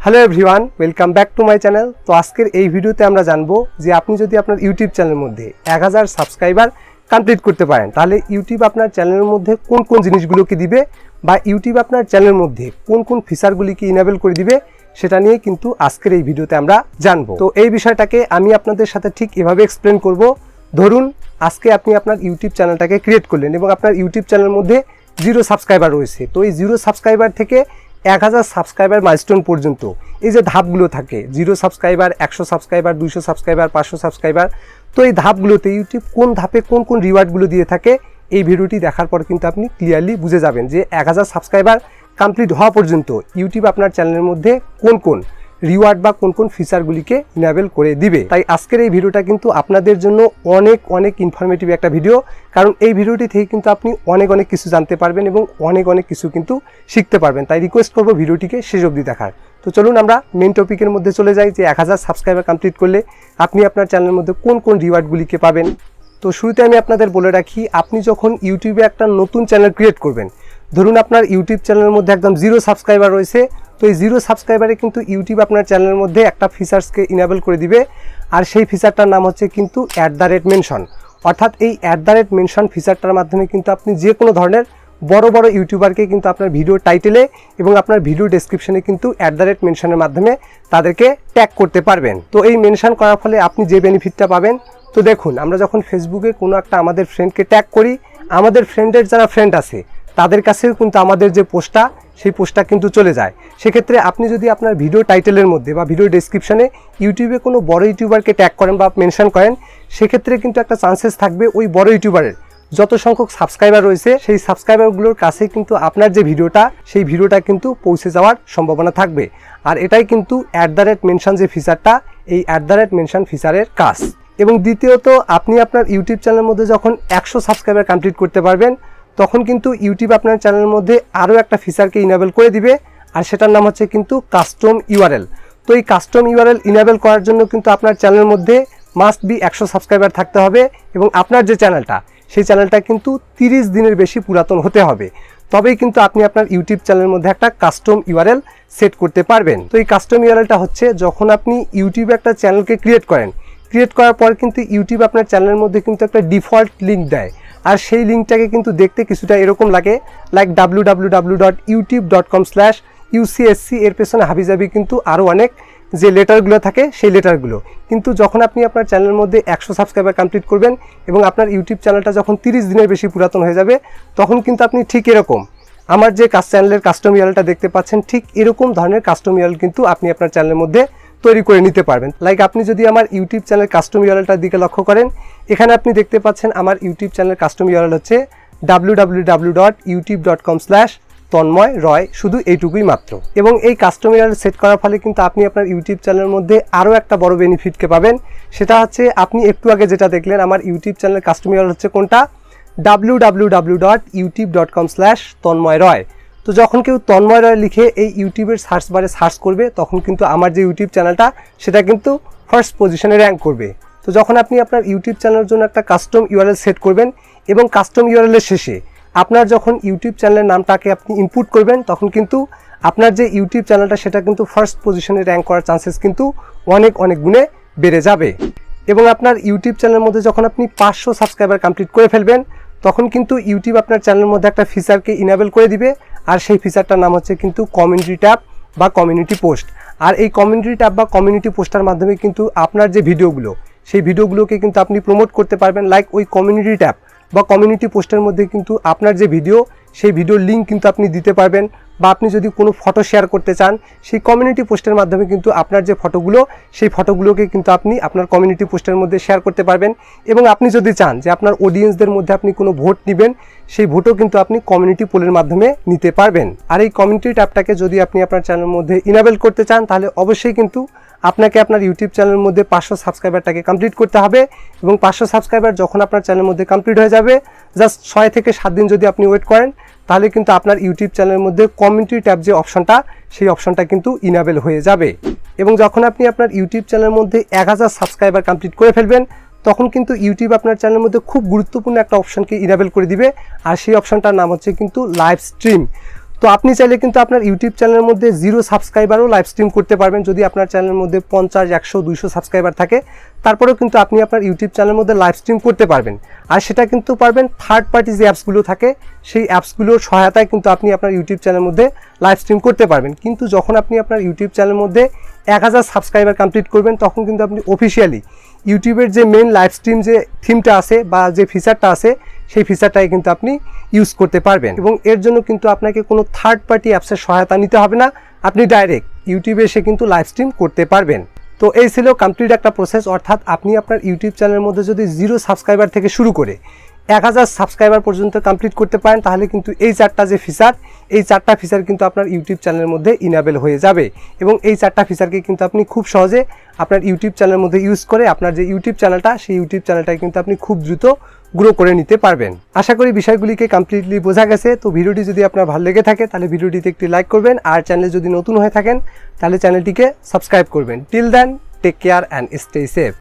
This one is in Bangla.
Hello everyone, welcome back to my channel. তো আজকের এই ভিডিওতে আমরা জানবো যে আপনি যদি আপনার ইউটিউব চ্যানেলের মধ্যে 1000 সাবস্ক্রাইবার কমপ্লিট করতে পারেন তাহলে ইউটিউব আপনার চ্যানেলের মধ্যে কোন কোন জিনিসগুলোকে দিবে বা ইউটিউব আপনার চ্যানেলের মধ্যে কোন কোন ফিচারগুলিকে ইনেবল করে দিবে সেটা নিয়ে কিন্তু আজকের এই ভিডিওতে আমরা জানবো। তো এই বিষয়টাকে আমি আপনাদের সাথে ঠিক এভাবে এক্সপ্লেন করব। ধরুন আজকে আপনি আপনার ইউটিউব চ্যানেলটাকে ক্রিয়েট করলেন এবং আপনার ইউটিউব চ্যানেলের মধ্যে 0 সাবস্ক্রাইবার রয়েছে। তো এই 0 সাবস্ক্রাইবার থেকে 1000 সাবস্ক্রাইবার মাইলস্টোন পর্যন্ত এই যে ধাপগুলো থাকে 0 সাবস্ক্রাইবার, 100 সাবস্ক্রাইবার, 200 সাবস্ক্রাইবার, 500 সাবস্ক্রাইবার, তো এই ধাপগুলোতে ইউটিউব কোন ধাপে কোন কোন রিওয়ার্ডগুলো দিয়ে থাকে এই ভিডিওটি দেখার পর কিন্তু আপনি ক্লিয়ারলি বুঝে যাবেন যে 1000 সাবস্ক্রাইবার কমপ্লিট হওয়া পর্যন্ত ইউটিউব আপনার চ্যানেলের মধ্যে কোন কোন রিওয়ার্ড বা কোন কোন ফিচারগুলিকে ইনেবল করে দিবে। তাই আজকের এই ভিডিওটা কিন্তু আপনাদের জন্য অনেক ইনফরমেটিভ একটা ভিডিও, কারণ এই ভিডিওটি থেকে কিন্তু আপনি অনেক কিছু জানতে পারবেন এবং অনেক কিছু কিন্তু শিখতে পারবেন। তাই রিকোয়েস্ট করবো ভিডিওটিকে শেষ অবধি দেখার। তো চলুন আমরা মেন টপিকের মধ্যে চলে যাই যে 1000 সাবস্ক্রাইবার কমপ্লিট করলে আপনি আপনার চ্যানেলের মধ্যে কোন কোন রিওয়ার্ডগুলিকে পাবেন। তো শুরুতে আমি আপনাদের বলে রাখি, আপনি যখন ইউটিউবে একটা নতুন চ্যানেল ক্রিয়েট করবেন, ধরুন আপনার ইউটিউব চ্যানেলের মধ্যে একদম 0 সাবস্ক্রাইবার রয়েছে, তো এই 0 সাবস্ক্রাইবারে কিন্তু ইউটিউব আপনার চ্যানেলের মধ্যে একটা ফিচার্সকে ইনেবল করে দিবে, আর সেই ফিচারটার নাম হচ্ছে কিন্তু @মেনশন। অর্থাৎ এই @মেনশন ফিচারটার মাধ্যমে কিন্তু আপনি যে কোনো ধরনের বড় ইউটিউবারকে কিন্তু আপনার ভিডিও টাইটেলে এবং আপনার ভিডিও ডেসক্রিপশনে কিন্তু @মেনশনের মাধ্যমে তাদেরকে ট্যাগ করতে পারবেন। তো এই মেনশন করার ফলে আপনি যে বেনিফিটটা পাবেন, তো দেখুন আমরা যখন ফেসবুকে কোনো একটা আমাদের ফ্রেন্ডকে ট্যাগ করি, আমাদের ফ্রেন্ডের যারা ফ্রেন্ড আছে তাদের কাছেও কিন্তু আমাদের যে পোস্টটা সেই পোস্টটা কিন্তু চলে যায়। সেক্ষেত্রে আপনি যদি আপনার ভিডিও টাইটেলের মধ্যে বা ভিডিও ডেসক্রিপশনে ইউটিউবে কোনো বড় ইউটিউবারকে ট্যাগ করেন বা মেনশন করেন, সেক্ষেত্রে কিন্তু একটা চান্সেস থাকবে ওই বড় ইউটিউবারের যত সংখ্যক সাবস্ক্রাইবার রয়েছে সেই সাবস্ক্রাইবারগুলোর কাছে কিন্তু আপনার যে ভিডিওটা সেই ভিডিওটা কিন্তু পৌঁছে যাওয়ার সম্ভাবনা থাকবে। আর এটাই কিন্তু @মেনশন যে ফিচারটা, এই @মেনশন ফিচারের কাজ। এবং দ্বিতীয়ত, আপনি আপনার ইউটিউব চ্যানেলের মধ্যে যখন 100 সাবস্ক্রাইবার কমপ্লিট করতে পারবেন তখন কিন্তু ইউটিউব আপনার চ্যানেলের মধ্যে আরও একটা ফিচারকে ইনেবল করে দিবে, আর সেটার নাম হচ্ছে কিন্তু কাস্টম ইউআরএল। তো এই কাস্টম ইউআরএল ইনেবল করার জন্য কিন্তু আপনার চ্যানেলের মধ্যে মাস্ট বি 100 সাবস্ক্রাইবার থাকতে হবে এবং আপনার যে চ্যানেলটা সেই চ্যানেলটা কিন্তু 30 দিনের বেশি পুরাতন হতে হবে, তবেই কিন্তু আপনি আপনার ইউটিউব চ্যানেলের মধ্যে একটা কাস্টম ইউআরএল সেট করতে পারবেন। তো এই কাস্টম ইউআরএলটা হচ্ছে যখন আপনি ইউটিউবে একটা চ্যানেলকে ক্রিয়েট করার পর কিন্তু ইউটিউব আপনার চ্যানেলের মধ্যে কিন্তু একটা ডিফল্ট লিঙ্ক দেয়, আর সেই লিঙ্কটাকে কিন্তু দেখতে কিছুটা এরকম লাগে, লাইক www.youtube.com/UCSC, এর পেছনে হাবিজাবি কিন্তু আরও অনেক যে লেটারগুলো থাকে সেই লেটারগুলো। কিন্তু যখন আপনি আপনার চ্যানেলের মধ্যে 100 সাবস্ক্রাইবার কমপ্লিট করবেন এবং আপনার ইউটিউব চ্যানেলটা যখন 30 দিনের বেশি পুরাতন হয়ে যাবে, তখন কিন্তু আপনি ঠিক এরকম আমার যে চ্যানেলের কাস্টম ইউআরএলটা দেখতে পাচ্ছেন, ঠিক এরকম ধরনের কাস্টম ইউআরএল কিন্তু আপনি আপনার চ্যানেলের মধ্যে তৈরি করে নিতে পারবেন। লাইক আপনি যদি আমার ইউটিউব চ্যানেল কাস্টম ইউআরএলটার দিকে লক্ষ্য করেন, এখানে আপনি দেখতে পাচ্ছেন আমার ইউটিউব চ্যানেল কাস্টম ইউআরএল হচ্ছে www.youtube.com/তন্ময়, শুধু এইটুকুই মাত্র। এবং এই কাস্টম ইউআরএল সেট করার ফলে কিন্তু আপনি আপনার ইউটিউব চ্যানেলের মধ্যে আরও একটা বড় বেনিফিটকে পাবেন। সেটা হচ্ছে আপনি একটু আগে যেটা দেখলেন, আমার ইউটিউব চ্যানেল কাস্টম ইউআরএল হচ্ছে কোনটা, www.youtube.com/তন্ময়। তো যখন কেউ তন্ময় রয় লিখে এই ইউটিউবের সার্চ বারে সার্চ করবে, তখন কিন্তু আমার যে ইউটিউব চ্যানেলটা সেটা কিন্তু ফার্স্ট পজিশনে র্যাঙ্ক করবে। তো যখন আপনি আপনার ইউটিউব চ্যানেলের জন্য একটা কাস্টম ইউআরএল সেট করবেন এবং কাস্টম ইউআরএলের শেষে আপনার যখন ইউটিউব চ্যানেলের নামটাকে আপনি ইনপুট করবেন, তখন কিন্তু আপনার যে ইউটিউব চ্যানেলটা সেটা কিন্তু ফার্স্ট পজিশনে র্যাঙ্ক করার চান্সেস কিন্তু অনেক গুণে বেড়ে যাবে। এবং আপনার ইউটিউব চ্যানেলের মধ্যে যখন আপনি 500 সাবস্ক্রাইবার কমপ্লিট করে ফেলবেন, তখন কিন্তু ইউটিউব আপনার চ্যানেলের মধ্যে একটা ফিচারকে ইনেবল করে দিবে, আর সেই ফিচারটার নাম হচ্ছে কিন্তু কমিউনিটি ট্যাব বা কমিউনিটি পোস্ট। আর এই কমিউনিটি ট্যাব বা কমিউনিটি পোস্টার মাধ্যমে কিন্তু আপনার যে ভিডিওগুলো সেই ভিডিওগুলোকে কিন্তু আপনি প্রমোট করতে পারবেন। লাইক ওই কমিউনিটি ট্যাব বা কমিউনিটি পোস্টের মধ্যে কিন্তু আপনার যে ভিডিও সেই ভিডিওর লিঙ্ক কিন্তু আপনি দিতে পারবেন, বা আপনি যদি কোনো ফটো শেয়ার করতে চান সেই কমিউনিটি পোস্টের মাধ্যমে কিন্তু আপনার যে ফটোগুলো সেই ফটোগুলোকে কিন্তু আপনি আপনার কমিউনিটি পোস্টের মধ্যে শেয়ার করতে পারবেন। এবং আপনি যদি চান যে আপনার অডিয়েন্সদের মধ্যে আপনি কোনো ভোট নেবেন, সেই ভোটও কিন্তু আপনি কমিউনিটি পোলের মাধ্যমে নিতে পারবেন। আর এই কমিউনিটি ট্যাবটাকে যদি আপনি আপনার চ্যানেলের মধ্যে ইনেবল করতে চান, তাহলে অবশ্যই কিন্তু আপনাকে আপনার ইউটিউব চ্যানেলের মধ্যে 500 সাবস্ক্রাইবারটাকে কমপ্লিট করতে হবে। এবং 500 সাবস্ক্রাইবার যখন আপনার চ্যানেলের মধ্যে কমপ্লিট হয়ে যাবে, জাস্ট 6 থেকে 7 দিন যদি আপনি ওয়েট করেন, তাহলে কিন্তু আপনার ইউটিউব চ্যানেলের মধ্যে কমিউনিটি ট্যাব যে অপশনটা সেই অপশনটা কিন্তু ইনেবল হয়ে যাবে। এবং যখন আপনি আপনার ইউটিউব চ্যানেলের মধ্যে 1000 সাবস্ক্রাইবার কমপ্লিট করে ফেলবেন, তখন কিন্তু ইউটিউব আপনার চ্যানেলের মধ্যে খুব গুরুত্বপূর্ণ একটা অপশনকে ইনেবল করে দিবে, আর সেই অপশনটার নাম হচ্ছে কিন্তু লাইভ স্ট্রিম। তো আপনি চাইলে কিন্তু আপনার ইউটিউব চ্যানেলের মধ্যে 0 সাবস্ক্রাইবারও লাইভ স্ট্রিম করতে পারবেন। যদি আপনার চ্যানেলের মধ্যে 50, 100, 200 সাবস্ক্রাইবার থাকে, তারপরেও কিন্তু আপনি আপনার ইউটিউব চ্যানেলের মধ্যে লাইভ স্ট্রিম করতে পারবেন। আর সেটা কিন্তু পারবেন থার্ড পার্টি যে অ্যাপসগুলো থাকে সেই অ্যাপসগুলোর সহায়তায় কিন্তু আপনি আপনার ইউটিউব চ্যানেলের মধ্যে লাইভ স্ট্রিম করতে পারবেন। কিন্তু যখন আপনি আপনার ইউটিউব চ্যানেলের মধ্যে 1000 সাবস্ক্রাইবার কমপ্লিট করবেন, তখন কিন্তু আপনি অফিসিয়ালি ইউটিউবের যে মেন লাইভ স্ট্রিম যে থিমটা আছে বা যে ফিচারটা আছে সেই ফিচারটাই কিন্তু আপনি ইউজ করতে পারবেন। এবং এর জন্য কিন্তু আপনাকে কোনো থার্ড পার্টি অ্যাপসের সহায়তা নিতে হবে না, আপনি ডাইরেক্ট ইউটিউবে এসে কিন্তু লাইভ স্ট্রিম করতে পারবেন। তো এই ছিল কমপ্লিট একটা প্রসেস, অর্থাৎ আপনি আপনার ইউটিউব চ্যানেলের মধ্যে যদি 0 সাবস্ক্রাইবার থেকে শুরু করে 1000 সাবস্ক্রাইবার পর্যন্ত কমপ্লিট করতে পারেন, তাহলে কিন্তু এই 4টা যে ফিচার, এই 4টা ফিচার কিন্তু আপনার ইউটিউব চ্যানেলের মধ্যে ইনেবল হয়ে যাবে। এবং এই 4টা ফিচারকে কিন্তু আপনি খুব সহজে আপনার ইউটিউব চ্যানেলের মধ্যে ইউজ করে আপনার যে ইউটিউব চ্যানেলটা, সেই ইউটিউব চ্যানেলটাকে কিন্তু আপনি খুব দ্রুত গ্রো করে নিতে পারবেন। আশা করি বিষয়গুলিকে কমপ্লিটলি বোঝা গেছে। তো ভিডিওটি যদি আপনার ভালো লেগে থাকে তাহলে ভিডিওটিতে একটি লাইক করবেন, আর চ্যানেলে যদি নতুন হয়ে থাকেন তাহলে চ্যানেলটিকে সাবস্ক্রাইব করবেন। Till then, take care and stay safe.